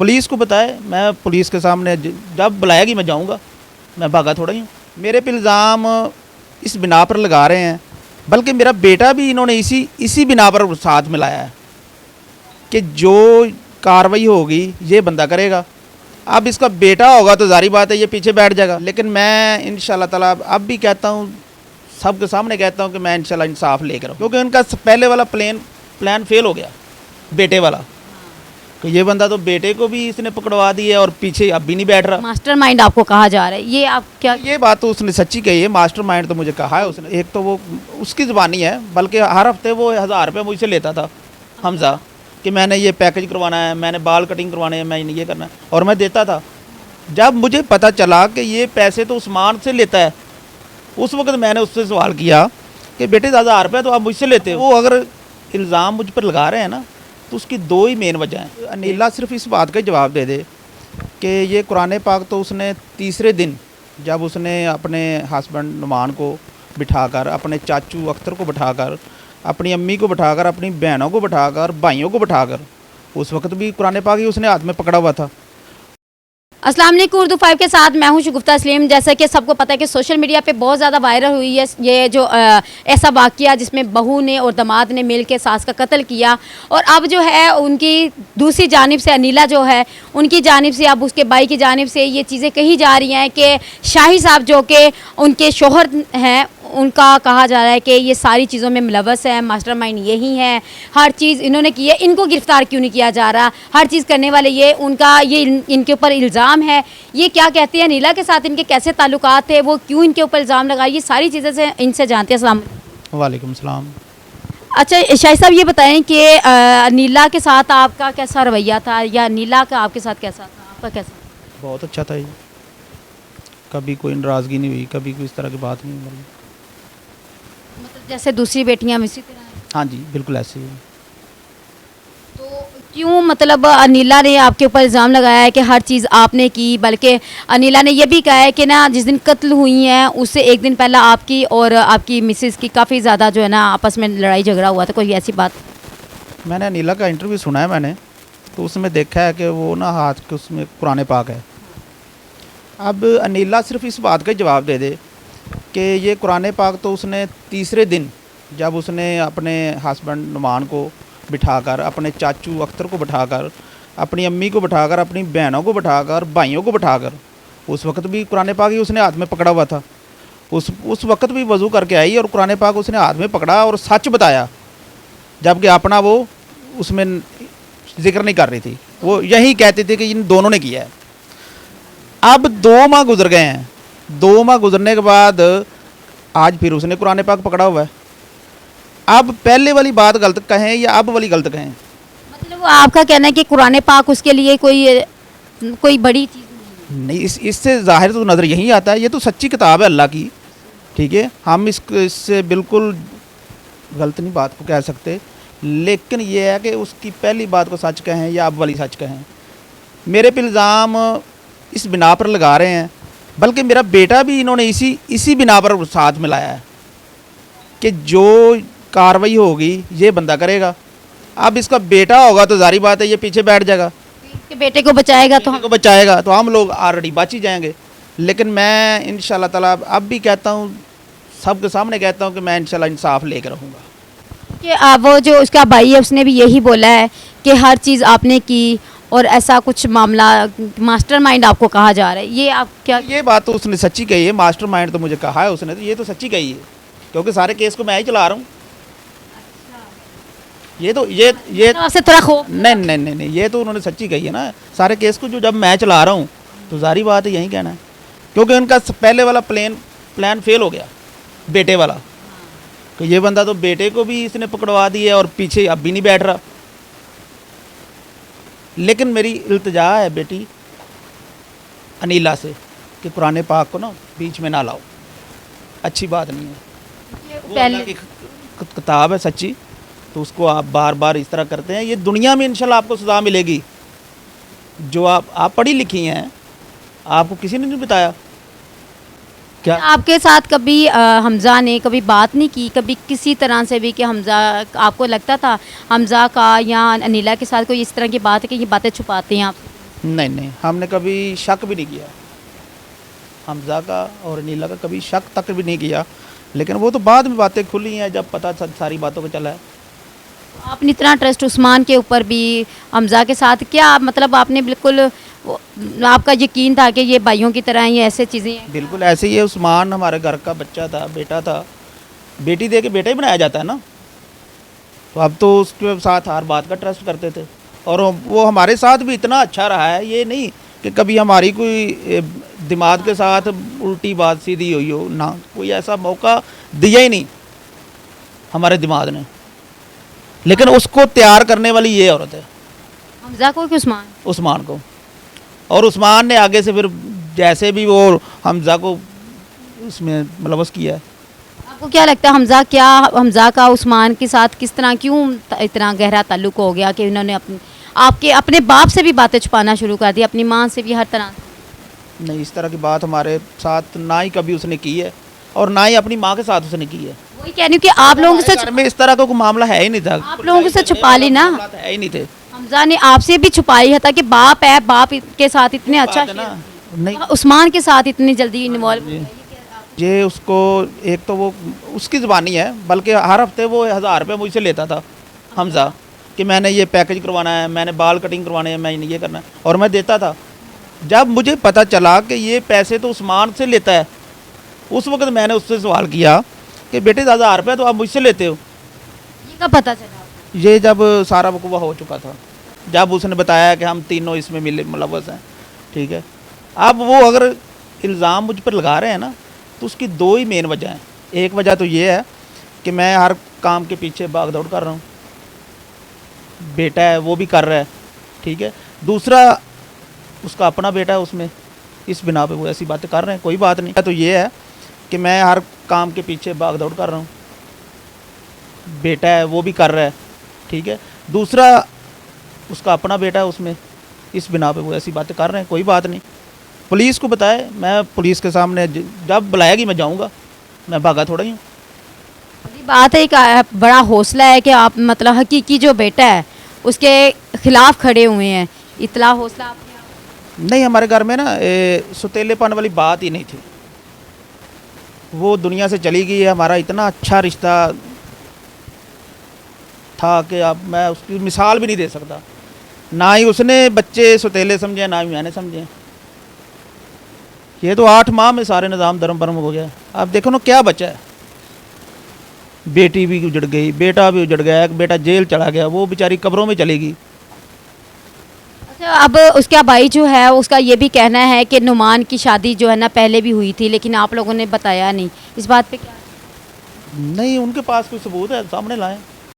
Police को बताए, मैं पुलिस के सामने जब बुलाएगी मैं जाऊंगा, मैं भागा थोड़ा ही हूँ। मेरे पे इल्ज़ाम इस बिना पर लगा रहे हैं, बल्कि मेरा बेटा भी इन्होंने इसी बिना पर साथ मिलाया है कि जो कार्रवाई होगी ये बंदा करेगा। अब इसका बेटा होगा तो जारी बात है ये पीछे बैठ जाएगा, लेकिन मैं इंशाल्लाह ताला अब भी कहता हूँ, सबके सामने कहता हूँ कि मैं इंशाल्लाह इंसाफ लेकर आऊँ, क्योंकि उनका पहले वाला प्लान फेल हो गया बेटे वाला। तो ये बंदा तो बेटे को भी इसने पकड़वा दिया और पीछे अब भी नहीं बैठ रहा। मास्टरमाइंड आपको कहा जा रहा है, ये आप क्या? ये बात तो उसने सच्ची कही है, मास्टरमाइंड तो मुझे कहा है उसने। एक तो वो उसकी ज़बानी है, बल्कि हर हफ्ते वो 1000 रुपये मुझसे लेता था हमजा, कि मैंने ये पैकेज करवाना है, मैंने बाल कटिंग करवाने हैं, मैंने ये करना है, और मैं देता था। जब मुझे पता चला कि ये पैसे तो उस्मान से लेता है, उस वक्त मैंने उससे सवाल किया कि बेटे 1000 रुपये तो आप मुझसे लेते हो। वो अगर इल्ज़ाम मुझ पर लगा रहे हैं ना, तो उसकी दो ही मेन वजह हैं। अनीला सिर्फ इस बात का जवाब दे दे कि ये कुरान पाक तो उसने तीसरे दिन, जब उसने अपने हस्बैंड नुमान को बिठाकर, अपने चाचू अख्तर को बिठाकर, अपनी अम्मी को बिठाकर, अपनी बहनों को बिठाकर, भाइयों को बिठाकर, उस वक्त भी कुरान पाक ही उसने हाथ में पकड़ा हुआ था। अस्सलाम वालेकुम, उर्दू 5 के साथ मैं हूं शगुफ्ता तस्लीम। जैसा कि सबको पता है कि सोशल मीडिया पे बहुत ज़्यादा वायरल हुई है ये जो ऐसा वाक़या जिसमें बहू ने और दामाद ने मिल के सास का कत्ल किया, और अब जो है उनकी दूसरी जानिब से अनीला जो है उनकी जानिब से, अब उसके भाई की जानिब से ये चीज़ें कही जा रही हैं कि शाही साहब जो कि उनके शोहर हैं, उनका कहा जा रहा है कि ये सारी चीज़ों में मुलव्वस है, मास्टरमाइंड यही है, हर चीज़ इन्होंने की है, इनको गिरफ़्तार क्यों नहीं किया जा रहा, हर चीज़ करने वाले ये, उनका ये इनके ऊपर इल्ज़ाम है। ये क्या कहती है नीला के साथ इनके कैसे ताल्लुकात थे, वो क्यों इनके ऊपर इल्ज़ाम लगाए, ये सारी चीज़ें से इनसे जानते हैं। अस्सलाम वालेकुम सलाम। अच्छा शाही साहब, ये बताएं कि नीला के साथ आपका कैसा रवैया था, या नीला का आपके साथ कैसा था, आपका कैसा? बहुत अच्छा था ये, कभी कोई नाराज़गी नहीं हुई, कभी कोई इस तरह की बात नहीं हुई। मतलब जैसे दूसरी बेटियां इसी तरह हैं? हाँ जी, बिल्कुल ऐसे ही। तो क्यों मतलब अनीला ने आपके ऊपर इल्ज़ाम लगाया है कि हर चीज़ आपने की, बल्कि अनीला ने यह भी कहा है कि ना जिस दिन कत्ल हुई हैं उससे एक दिन पहले आपकी और आपकी मिसेस की काफ़ी ज़्यादा जो है ना आपस में लड़ाई झगड़ा हुआ था, कोई ऐसी बात? मैंने अनीला का इंटरव्यू सुना है मैंने, तो उसमें देखा है कि वो ना हाथ के उसमें कुरान पाक है। अब अनीला सिर्फ इस बात का जवाब दे दे कि ये कुरान पाक तो उसने तीसरे दिन, जब उसने अपने हस्बैंड नुमान को बिठाकर, अपने चाचू अख्तर को बिठाकर, अपनी अम्मी को बिठाकर, अपनी बहनों को बिठाकर, भाइयों को बिठाकर, उस वक्त भी कुरान पाक ही उसने हाथ में पकड़ा हुआ था। उस वक्त भी वज़ू करके आई और कुरान पाक उसने हाथ में पकड़ा और सच बताया, जबकि अपना वो उसमें जिक्र नहीं कर रही थी, वो यही कहती थी कि इन दोनों ने किया है। अब 2 माह गुजर गए हैं, 2 माह गुजरने के बाद आज फिर उसने कुरान पाक पकड़ा हुआ है। अब पहले वाली बात गलत कहें या अब वाली गलत कहें? मतलब वो आपका कहना है कि कुरान पाक उसके लिए कोई बड़ी चीज़ नहीं, इससे ज़ाहिर तो नज़र यही आता है, ये तो सच्ची किताब है अल्लाह की, ठीक है, हम इससे बिल्कुल गलत नहीं बात को कह सकते, लेकिन ये है कि उसकी पहली बात को सच कहें या अब वाली सच कहें। मेरे पे इल्ज़ाम इस बिना पर लगा रहे हैं, बल्कि मेरा बेटा भी इन्होंने इसी बिना पर साथ मिलाया है कि जो कार्रवाई होगी ये बंदा करेगा। अब इसका बेटा होगा तो जारी बात है ये पीछे बैठ जाएगा, कि बेटे को बचाएगा, तो बचाएगा तो हम लोग ऑलरेडी बच ही जाएंगे। लेकिन मैं इंशाल्लाह ताला अब भी कहता हूँ, सबके सामने कहता हूँ कि मैं इंशाल्लाह इंसाफ लेकर रहूँगा। कि वो जो उसका भाई है उसने भी यही बोला है कि हर चीज़ आपने की, और ऐसा कुछ मामला मास्टरमाइंड आपको कहा जा रहा है, ये आप क्या? ये बात तो उसने सच्ची कही है, मास्टरमाइंड तो मुझे कहा है उसने, तो ये तो सच्ची कही है, क्योंकि सारे केस को मैं ही चला रहा हूँ। ये तो ये आपसे थोड़ा खौफ? नहीं, ये तो उन्होंने सच्ची कही है ना, सारे केस को जो जब मैं चला रहा हूँ तो जारी बात है यही कहना है, क्योंकि उनका पहले वाला प्लान फेल हो गया बेटे वाला। तो ये बंदा तो बेटे को भी इसने पकड़वा दिया और पीछे अब भी नहीं बैठ रहा। लेकिन मेरी इल्तिजा है बेटी अनीला से कि कुरान पाक को ना बीच में ना लाओ, अच्छी बात नहीं है। वो अल्लाह की किताब है सच्ची, तो उसको आप बार बार इस तरह करते हैं, ये दुनिया में इंशाल्लाह आपको सज़ा मिलेगी। जो आप पढ़ी लिखी हैं, आपको किसी ने नहीं बताया क्या? आपके साथ कभी हमज़ा ने कभी बात नहीं की, कभी किसी तरह से भी, कि हमज़ा आपको लगता था हमज़ा का या अनीला के साथ कोई इस तरह की बात है कि ये बातें छुपाते हैं आप? नहीं नहीं, हमने कभी शक भी नहीं किया हमजा का और अनीला का, कभी शक तक भी नहीं किया। लेकिन वो तो बाद में बातें खुली हैं जब पता सारी बातों को चला है। आपने इतना ट्रस्ट उस्मान के ऊपर भी, हमजा के साथ, क्या मतलब आपने बिल्कुल आपका यकीन था कि ये भाइयों की तरह ये ऐसे चीज़ें हैं? बिल्कुल ऐसे ही है। उस्मान हमारे घर का बच्चा था, बेटा था। बेटी दे के बेटा ही बनाया जाता है ना। तो अब तो उसके साथ हर बात का ट्रस्ट करते थे और वो हमारे साथ भी इतना अच्छा रहा है। ये नहीं कि कभी हमारी कोई दिमाग के साथ उल्टी बात सीधी हुई हो ना, कोई ऐसा मौका दिया ही नहीं हमारे दिमाग ने। लेकिन उसको तैयार करने वाली ये औरत है, हमजा को कि उस्मान? उस्मान को। और उस्मान ने आगे से फिर जैसे भी वो हमजा को उसमें मुलव्वस किया है। आपको क्या लगता है हमजा का उस्मान के साथ किस तरह, क्यों इतना गहरा ताल्लुक हो गया कि उन्होंने अपने बाप से भी बातें छुपाना शुरू कर दी, अपनी माँ से भी, हर तरह से? नहीं, इस तरह की बात हमारे साथ ना ही कभी उसने की है और ना ही अपनी माँ के साथ उसने की है। वही कह रही हूँ कि आप लोगों से घर में इस तरह का कोई मामला है ही नहीं था। आप लोगों से छुपा ली ना, है ही नहीं थे। हमजा ने आपसे भी छुपाई है, ताकि बाप है, बाप के साथ इतने अच्छा बात है ना। नहीं, उस्मान के साथ इतनी जल्दी इन्वॉल्व। ये उसको एक तो वो उसकी ज़बानी है, बल्कि हर हफ्ते वो 1000 रुपये मुझसे लेता था हमजा कि मैंने ये पैकेज करवाना है, मैंने बाल कटिंग करवाने हैं, मैं ये करना है, और मैं देता था। जब मुझे पता चला कि ये पैसे तो उस्मान से लेता है, उस वक्त मैंने उससे सवाल किया कि बेटे 1000 रुपये तो आप मुझसे लेते हो। ये कब पता चला? ये जब सारा वकूवा हो चुका था, जब उसने बताया कि हम तीनों इसमें मुलव्वस हैं, ठीक है। अब वो अगर इल्ज़ाम मुझ पर लगा रहे हैं ना, तो उसकी दो ही मेन वजह हैं। एक वजह तो ये है कि मैं हर काम के पीछे भाग दौड़ कर रहा हूँ, बेटा है वो भी कर रहा है, ठीक है। दूसरा उसका अपना बेटा है, उसमें इस बिना पे वो ऐसी बातें कर रहे हैं। कोई बात नहीं, तो ये है कि मैं हर काम के पीछे भाग दौड़ कर रहा हूँ, बेटा है वो भी कर रहा है, ठीक है। दूसरा उसका अपना बेटा है, उसमें इस बिना पे वो ऐसी बातें कर रहे हैं। कोई बात नहीं, पुलिस को बताए, मैं पुलिस के सामने जब बुलाएगी मैं जाऊंगा, मैं भागा थोड़ा ही हूँ। बड़ी बात है, एक बड़ा हौसला है कि आप मतलब हकीकी जो बेटा है उसके खिलाफ खड़े हुए हैं। इतना हौसला आपने? नहीं, हमारे घर में ना सुतेलेपन वाली बात ही नहीं थी। वो दुनिया से चली गई है, हमारा इतना अच्छा रिश्ता था कि अब मैं उसकी मिसाल भी नहीं दे सकता। ना ही उसने बच्चे सुतेले समझे, ना ही मैंने समझे। ये तो 8 माह में सारे निज़ाम धर्म भरम हो गया। अब देखो ना क्या बचा है। बेटी भी उजड़ गई, बेटा भी उजड़ गया, एक बेटा जेल चला गया, वो बेचारी कब्रों में चली गई। अच्छा, अब उसका भाई जो है उसका ये भी कहना है कि नुमान की शादी जो है ना पहले भी हुई थी, लेकिन आप लोगों ने बताया नहीं। इस बात पे क्या? नहीं, उनके पास कोई सबूत है, सामने लाएं।